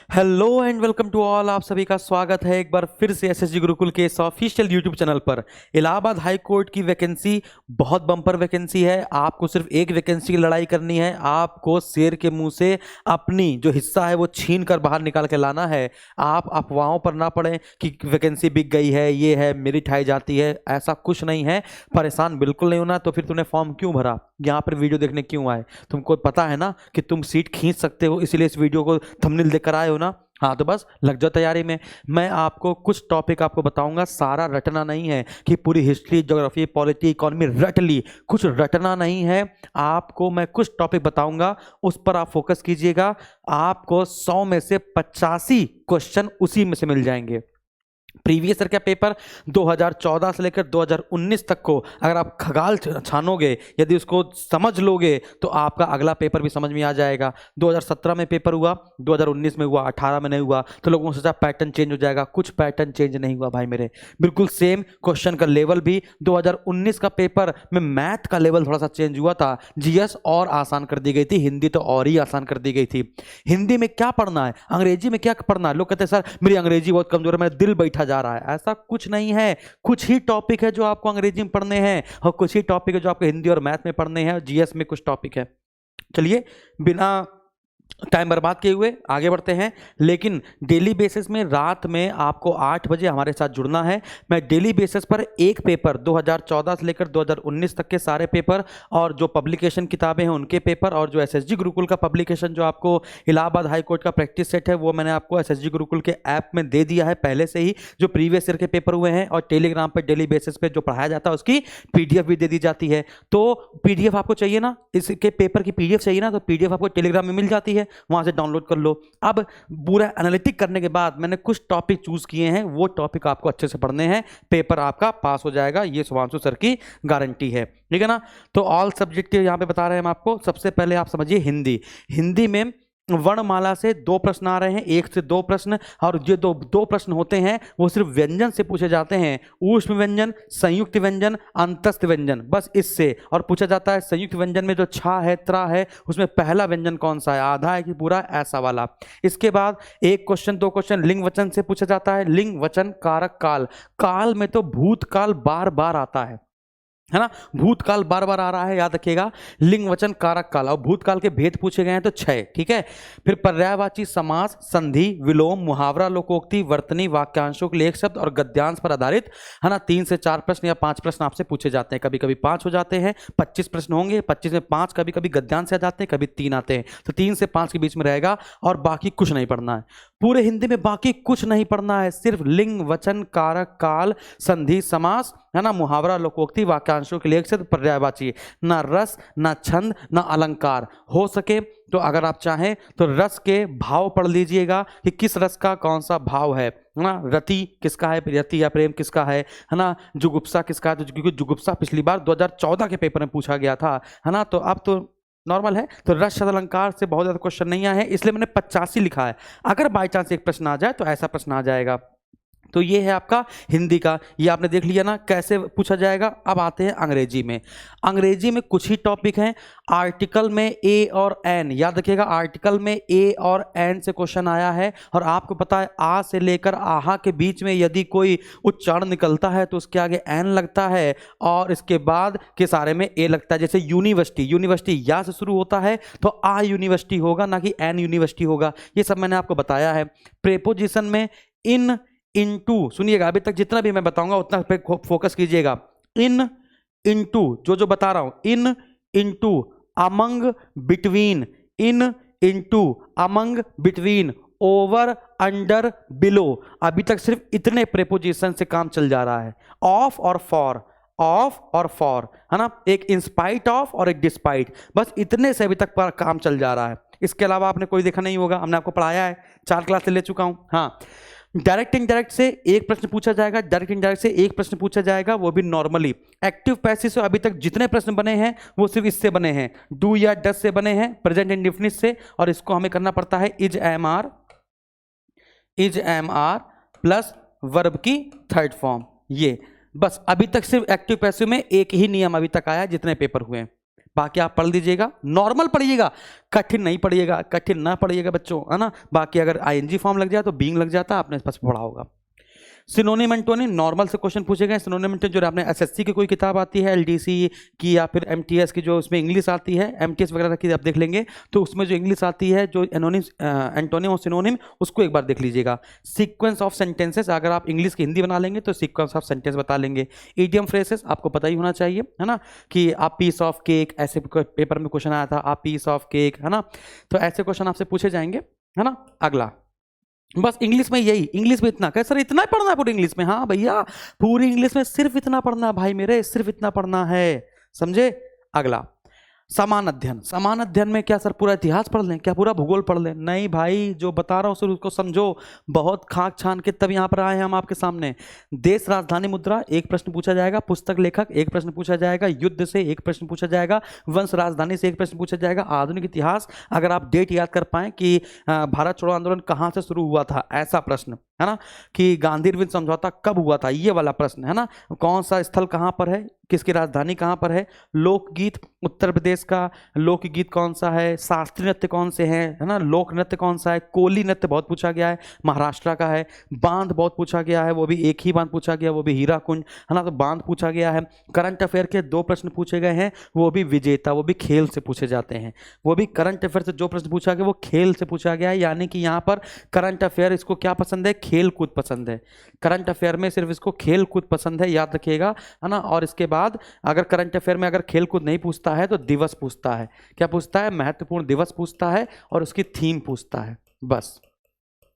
Hello and welcome to all. आप सभी का स्वागत है एक बार फिर से एसएसजी गुरुकुल के इस ऑफिशियल यूट्यूब चैनल पर। इलाहाबाद हाई कोर्ट की वैकेंसी बहुत बम्पर वैकेंसी है। आपको सिर्फ एक वैकेंसी की लड़ाई करनी है। आपको शेर के मुंह से अपनी जो हिस्सा है वो छीन कर बाहर निकाल के लाना है। आप अफवाहों पर ना पड़े कि वैकेंसी बिक गई है, ये है, मेरिट हाई जाती है, ऐसा कुछ नहीं है। परेशान बिल्कुल नहीं होना। तो फिर तुमने फॉर्म क्यों भरा, यहाँ पर वीडियो देखने क्यों आए? तुमको पता है ना कि तुम सीट खींच सकते हो, इसलिए इस वीडियो को थंबनेल देकर आए हो ना। हाँ, तो बस लग जाओ तैयारी में। मैं आपको कुछ टॉपिक आपको बताऊंगा, सारा रटना नहीं है कि पूरी हिस्ट्री, ज्योग्राफी, पॉलिटी, इकोनॉमी रट ली, कुछ रटना नहीं है। आपको मैं कुछ टॉपिक बताऊंगा, उस पर आप फोकस कीजिएगा। आपको 100 में से 85 क्वेश्चन उसी में से मिल जाएंगे। प्रीवियस ईयर का पेपर 2014 से लेकर 2019 तक को अगर आप खगाल छानोगे, यदि उसको समझ लोगे, तो आपका अगला पेपर भी समझ में आ जाएगा। 2017 में पेपर हुआ, 2019 में हुआ, 18 में नहीं हुआ, तो लोगों ने सोचा पैटर्न चेंज हो जाएगा। कुछ पैटर्न चेंज नहीं हुआ भाई मेरे, बिल्कुल सेम क्वेश्चन का लेवल भी। 2019 का पेपर में मैथ का लेवल थोड़ा सा चेंज हुआ था, जीएस और आसान कर दी गई थी, हिंदी तो और ही आसान कर दी गई थी। हिंदी में क्या पढ़ना है, अंग्रेजी में क्या पढ़ना है? लोग कहते हैं सर मेरी अंग्रेजी बहुत कमजोर है, मेरा दिल बैठा जा रहा है। ऐसा कुछ नहीं है। कुछ ही टॉपिक है जो आपको अंग्रेजी में पढ़ने हैं और कुछ ही टॉपिक है जो आपको हिंदी और मैथ में पढ़ने हैं, और जीएस में कुछ टॉपिक है। चलिए बिना टाइम बर्बाद किए हुए आगे बढ़ते हैं। लेकिन डेली बेसिस में रात में आपको 8 बजे हमारे साथ जुड़ना है। मैं डेली बेसिस पर एक पेपर 2014 से लेकर 2019 तक के सारे पेपर, और जो पब्लिकेशन किताबें हैं उनके पेपर, और जो एसएसजी गुरुकुल का पब्लिकेशन जो आपको इलाहाबाद हाई कोर्ट का प्रैक्टिस सेट है, वो मैंने आपको एसएसजी गुरुकुल के ऐप में दे दिया है पहले से ही। जो प्रीवियस ईयर के पेपर हुए हैं, और टेलीग्राम पर डेली बेसिस पे जो पढ़ाया जाता है उसकी पीडीएफ भी दे दी जाती है। तो पीडीएफ आपको चाहिए ना, इसके पेपर की पीडीएफ चाहिए ना, तो पीडीएफ आपको टेलीग्राम में मिल जाती है, वहां से डाउनलोड कर लो। अब पूरा एनालिटिक करने के बाद मैंने कुछ टॉपिक चूज किए हैं, वो टॉपिक आपको अच्छे से पढ़ने हैं, पेपर आपका पास हो जाएगा, ये शुभांशु सर की गारंटी है। ठीक है ना? तो ऑल सब्जेक्ट के यहां पे बता रहे हैं हम आपको। सबसे पहले आप समझिए हिंदी। हिंदी में वर्णमाला से 2 प्रश्न आ रहे हैं, 1 से 2 प्रश्न, और जो दो प्रश्न होते हैं वो सिर्फ व्यंजन से पूछे जाते हैं। ऊष्म व्यंजन, संयुक्त व्यंजन, अंतस्थ व्यंजन, बस इससे। और पूछा जाता है संयुक्त व्यंजन में जो छा है, त्रा है, उसमें पहला व्यंजन कौन सा है, आधा है कि पूरा, ऐसा वाला। इसके बाद 1 क्वेश्चन 2 क्वेश्चन लिंग वचन से पूछा जाता है। लिंग वचन कारक काल, काल में तो भूतकाल बार बार आता है ना, भूतकाल बार बार आ रहा है, याद रखिएगा। लिंग वचन कारक काल, और भूतकाल के भेद पूछे गए हैं तो 6। ठीक है। फिर पर्यायवाची समास, संधि, विलोम, मुहावरा, लोकोक्ति, वर्तनी, वाक्यांशों के लिए एक शब्द और गद्यांश पर आधारित, है ना। 3 से 4 प्रश्न या 5 प्रश्न आपसे पूछे जाते हैं, कभी कभी 5 हो जाते हैं। 25 प्रश्न होंगे, 25 में 5 कभी कभी गद्यांश से आ जाते हैं, कभी 3 आते हैं, तो 3 से 5 के बीच में रहेगा। और बाकी कुछ नहीं पढ़ना है पूरे हिंदी में, बाकी कुछ नहीं पढ़ना है, सिर्फ लिंग वचन कारक काल, संधि, समास, है ना, मुहावरा, लोकोक्ति, वाक्यांशों के लिए एक शब्द, पर्यायवाची। ना रस, ना छंद, ना अलंकार। हो सके तो अगर आप चाहें तो रस के भाव पढ़ लीजिएगा कि किस रस का कौन सा भाव है ना। रति किसका है, रति या प्रेम किसका है ना। जुगुप्सा किसका है, तो क्योंकि जुगुप्सा पिछली बार 2014 के पेपर में पूछा गया था, है ना। तो अब तो नॉर्मल है। तो रस शब्द अलंकार से बहुत ज्यादा क्वेश्चन नहीं आए हैं, इसलिए मैंने 85 लिखा है। अगर बाई चांस एक प्रश्न आ जाए तो ऐसा प्रश्न आ जाएगा। तो ये है आपका हिंदी का, ये आपने देख लिया ना कैसे पूछा जाएगा। अब आते हैं अंग्रेजी में। अंग्रेजी में कुछ ही टॉपिक हैं। आर्टिकल में ए और एन, याद रखिएगा, आर्टिकल में ए और एन से क्वेश्चन आया है। और आपको पता है आ से लेकर आहा के बीच में यदि कोई उच्चारण निकलता है तो उसके आगे एन लगता है, और इसके बाद के सारे में ए लगता है। जैसे यूनिवर्सिटी, यूनिवर्सिटी या से शुरू होता है तो आ यूनिवर्सिटी होगा, ना कि एन यूनिवर्सिटी होगा। ये सब मैंने आपको बताया है। प्रेपोजिशन में इन, इनटू, सुनिएगा, अभी तक जितना भी मैं बताऊंगा उतना पे फोकस कीजिएगा। इन, इनटू, जो बता रहा हूं, in, into, among, between, in, into, among, between, over, under, below. अभी तक सिर्फ इतने प्रेपोजिशन से काम चल जा रहा है। ऑफ और फॉर, ऑफ और फॉर, है ना, एक इंस्पाइट ऑफ और एक डिस्पाइट, बस इतने से अभी तक पर काम चल जा रहा है। इसके अलावा आपने कोई देखा नहीं होगा, हमने आपको पढ़ाया है, 4 क्लास से ले चुका हूं। हाँ, डायरेक्ट इनडायरेक्ट से एक प्रश्न पूछा जाएगा, डायरेक्ट इनडायरेक्ट से एक प्रश्न पूछा जाएगा, वो भी नॉर्मली। एक्टिव पैसिव से अभी तक जितने प्रश्न बने हैं वो सिर्फ इससे बने हैं, डू या डस से बने हैं, प्रेजेंट इंडेफिनिट से, और इसको हमें करना पड़ता है is am are plus verb की थर्ड फॉर्म। ये बस अभी तक सिर्फ एक्टिव पैसिव में एक ही नियम अभी तक आया है जितने पेपर हुए हैं। बाकी आप पढ़ लीजिएगा, नॉर्मल पढ़िएगा, कठिन नहीं पढ़िएगा, कठिन ना पढ़िएगा बच्चों, है ना। बाकी अगर आईएनजी फॉर्म लग जाए तो बीइंग लग जाता है, आपने इस पर पढ़ा होगा। सिनोनिम एंटोनिम नॉर्मल से क्वेश्चन पूछे गए। सिनोनिम एंटोनिम जो आपने एसएससी की कोई किताब आती है एलडीसी की या फिर एमटीएस की, जो उसमें इंग्लिश आती है, एमटीएस वगैरह की आप देख लेंगे तो उसमें जो इंग्लिश आती है, जो एंटोनिम और सिनोनिम, उसको एक बार देख लीजिएगा। सीक्वेंस ऑफ सेंटेंसेस, अगर आप इंग्लिश की हिंदी बना लेंगे तो सीक्वेंस ऑफ सेंटेंस बता लेंगे। ईडियम फ्रेसेस आपको पता ही होना चाहिए, है ना, कि आप पीस ऑफ केक, ऐसे पेपर में क्वेश्चन आया था, आप पीस ऑफ केक, है ना, तो ऐसे क्वेश्चन आपसे पूछे जाएंगे, है ना। अगला बस इंग्लिश में यही, इंग्लिश में इतना कह सर इतना ही पढ़ना है पूरी इंग्लिश में? हाँ भैया, पूरी इंग्लिश में सिर्फ इतना पढ़ना है भाई मेरे, सिर्फ इतना पढ़ना है, समझे। अगला समान अध्ययन। समान अध्ययन में क्या सर पूरा इतिहास पढ़ लें, क्या पूरा भूगोल पढ़ लें? नहीं भाई, जो बता रहा हूं सर उसको समझो, बहुत खाक छान के तब यहां पर आए हैं हम आपके सामने। देश राजधानी मुद्रा एक प्रश्न पूछा जाएगा, पुस्तक लेखक एक प्रश्न पूछा जाएगा, युद्ध से एक प्रश्न पूछा जाएगा, वंश राजधानी से एक प्रश्न पूछा जाएगा, आधुनिक इतिहास अगर आप डेट याद कर पाए कि भारत छोड़ो आंदोलन कहां से शुरू हुआ था, ऐसा प्रश्न, है ना, कि गांधी अरविंद समझौता कब हुआ था, ये वाला प्रश्न, है ना, कौन सा स्थल कहां पर है, किसकी राजधानी कहां पर है, लोकगीत उत्तर प्रदेश का लोकगीत कौन सा है, शास्त्रीय नृत्य कौन से हैं, है ना, लोक नृत्य कौन सा है, कोली नृत्य बहुत पूछा गया है, महाराष्ट्र का है, बांध बहुत पूछा गया है, वो भी एक ही बांध पूछा गया, वो भी हीरा कुंज, है ना, तो बांध पूछा गया है। करंट अफेयर के 2 प्रश्न पूछे गए हैं, वो भी विजेता, वो भी खेल से पूछे जाते हैं, वो भी करंट अफेयर से जो प्रश्न पूछा गया वो खेल से पूछा गया है, यानी कि यहाँ पर करंट अफेयर इसको क्या पसंद है, खेल कूद पसंद है। करंट अफेयर में सिर्फ इसको खेल कूद पसंद है, याद रखिएगा, है ना। और इसके बाद अगर करंट अफेयर में अगर खेल कूद नहीं पूछता है तो दिवस पूछता है, क्या पूछता है, महत्वपूर्ण दिवस पूछता है और उसकी थीम पूछता है, बस,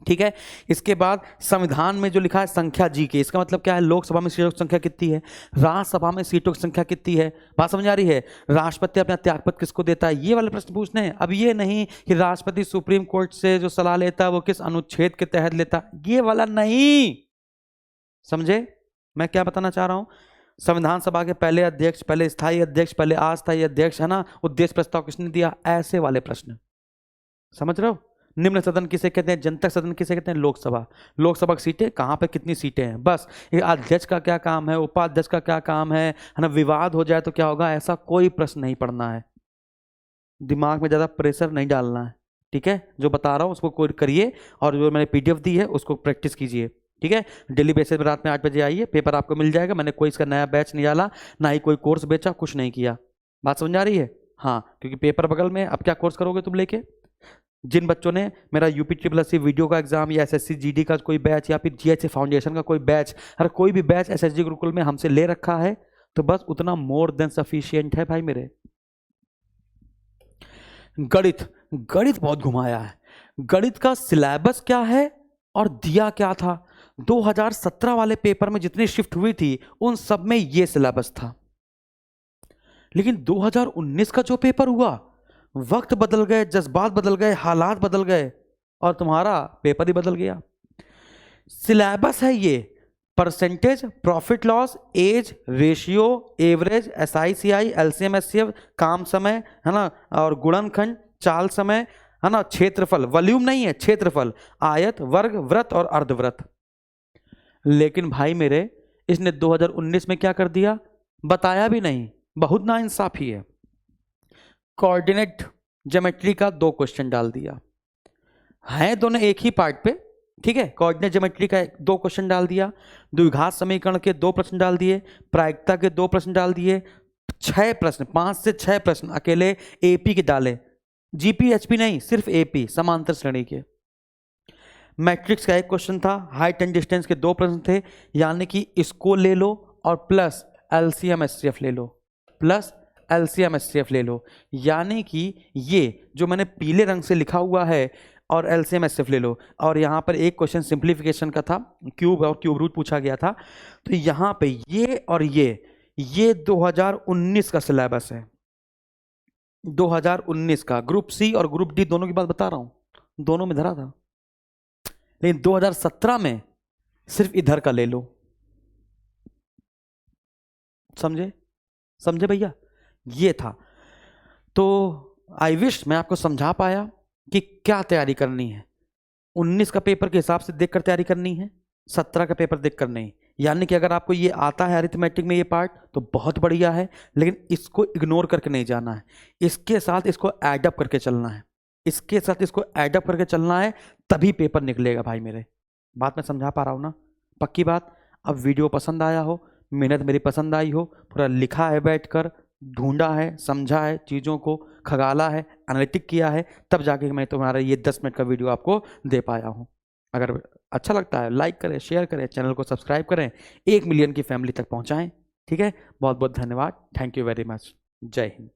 ठीक है। इसके बाद संविधान में जो लिखा है संख्या जी के, इसका मतलब क्या है, लोकसभा में सीटों की संख्या कितनी है, राज्यसभा में सीटों की संख्या कितनी है, बात समझ आ रही है। राष्ट्रपति अपना त्यागपत्र किसको देता है, ये वाले प्रश्न पूछने हैं। अब ये नहीं कि राष्ट्रपति सुप्रीम कोर्ट से जो सलाह लेता है वो किस अनुच्छेद के तहत लेता, ये वाला नहीं, समझे मैं क्या बताना चाह रहा हूं। संविधान सभा के पहले अध्यक्ष, पहले स्थायी अध्यक्ष, पहले अस्थायी अध्यक्ष, है ना, उद्देश्य प्रस्ताव किसने दिया, ऐसे वाले प्रश्न, समझ रहे हो। निम्न सदन किसे कहते हैं, जनतक सदन किसे कहते हैं, लोकसभा। लोकसभा की सीटें कहाँ पे कितनी सीटें हैं, बस। ये अध्यक्ष का क्या काम है, उपाध्यक्ष का क्या काम है ना, विवाद हो जाए तो क्या होगा, ऐसा कोई प्रश्न नहीं पढ़ना है, दिमाग में ज़्यादा प्रेशर नहीं डालना है, ठीक है। जो बता रहा हूँ उसको कोई करिए और जो मैंने PDF दी है उसको प्रैक्टिस कीजिए, ठीक है। डेली बेसिस में रात में 8 बजे आइए, पेपर आपको मिल जाएगा। मैंने कोई इसका नया बैच नहीं डाला, ना ही कोई कोर्स बेचा, कुछ नहीं किया, बात समझ आ रही है। हाँ, क्योंकि पेपर बगल में, अब क्या कोर्स करोगे तुम लेके। जिन बच्चों ने मेरा UPSSC वीडियो का एग्जाम या SSC GD का कोई बैच या फिर GHC फाउंडेशन का कोई बैच, हर कोई भी बैच SSG गुरुकुल में हमसे ले रखा है, तो बस उतना मोर देन सफिशिएंट है भाई मेरे। गणित, गणित बहुत घुमाया है। गणित का सिलेबस क्या है और दिया क्या था, 2017 वाले पेपर में जितनी शिफ्ट हुई थी उन सब में ये सिलेबस था, लेकिन 2019 का जो पेपर हुआ, वक्त बदल गए, जज्बात बदल गए, हालात बदल गए और तुम्हारा पेपर ही बदल गया। सिलेबस है ये, percentage, profit loss, age, ratio, average, SICI, LCM SCF, काम समय, है ना, और गुणनखंड, चाल समय, है ना, क्षेत्रफल, वॉल्यूम नहीं है, क्षेत्रफल, आयत, वर्ग, वृत्त और अर्धवृत्त। लेकिन भाई मेरे इसने 2019 में क्या कर दिया, बताया भी नहीं, बहुत नाइंसाफी है। कोऑर्डिनेट ज्योमेट्री का 2 क्वेश्चन डाल दिया है, दोनों एक ही पार्ट पे, ठीक है। कोऑर्डिनेट ज्योमेट्री का 2 क्वेश्चन डाल दिया, द्विघात समीकरण के 2 प्रश्न डाल दिए, प्रायिकता के 2 प्रश्न डाल दिए, 6 प्रश्न, 5 से 6 प्रश्न अकेले AP के डाले, GP HP नहीं, सिर्फ AP समांतर श्रेणी के। मैट्रिक्स का 1 क्वेश्चन था, हाइट एंड डिस्टेंस के 2 प्रश्न थे, यानी कि इसको ले लो और प्लस LCM SCF ले लो, प्लस LCM SCF ले लो, यानी कि ये जो मैंने पीले रंग से लिखा हुआ है और LCM SCF ले लो। और यहाँ पर एक क्वेश्चन सिंप्लीफिकेशन का था, क्यूब और क्यूब रूट पूछा गया था, तो यहाँ पे ये और ये 2019 का सिलेबस है, 2019 का। ग्रुप C और ग्रुप D दोनों की बात बता रहा हूँ, दोनों में धरा था, लेकिन 2017 में सिर्फ इधर का ले लो, समझे, समझे भैया, ये था। तो आई विश मैं आपको समझा पाया कि क्या तैयारी करनी है। 19 का पेपर के हिसाब से देखकर तैयारी करनी है, 17 का पेपर देखकर नहीं। यानी कि अगर आपको ये आता है अरिथमेटिक में ये पार्ट तो बहुत बढ़िया है, लेकिन इसको इग्नोर करके नहीं जाना है, इसके साथ इसको एडअप करके चलना है, इसके साथ इसको एडअप करके चलना है, तभी पेपर निकलेगा भाई मेरे। बात मैं समझा पा रहा हूँ ना? पक्की बात। अब वीडियो पसंद आया हो, मेहनत मेरी पसंद आई हो, पूरा लिखा है बैठकर, ढूंढा है, समझा है, चीज़ों को खगाला है, एनालिटिक किया है, तब जाके मैं तुम्हारा ये 10 मिनट का वीडियो आपको दे पाया हूँ। अगर अच्छा लगता है लाइक करें, शेयर करें, चैनल को सब्सक्राइब करें, 1 मिलियन की फैमिली तक पहुंचाएं। ठीक है, बहुत बहुत धन्यवाद। Thank you very much. जय हिंद।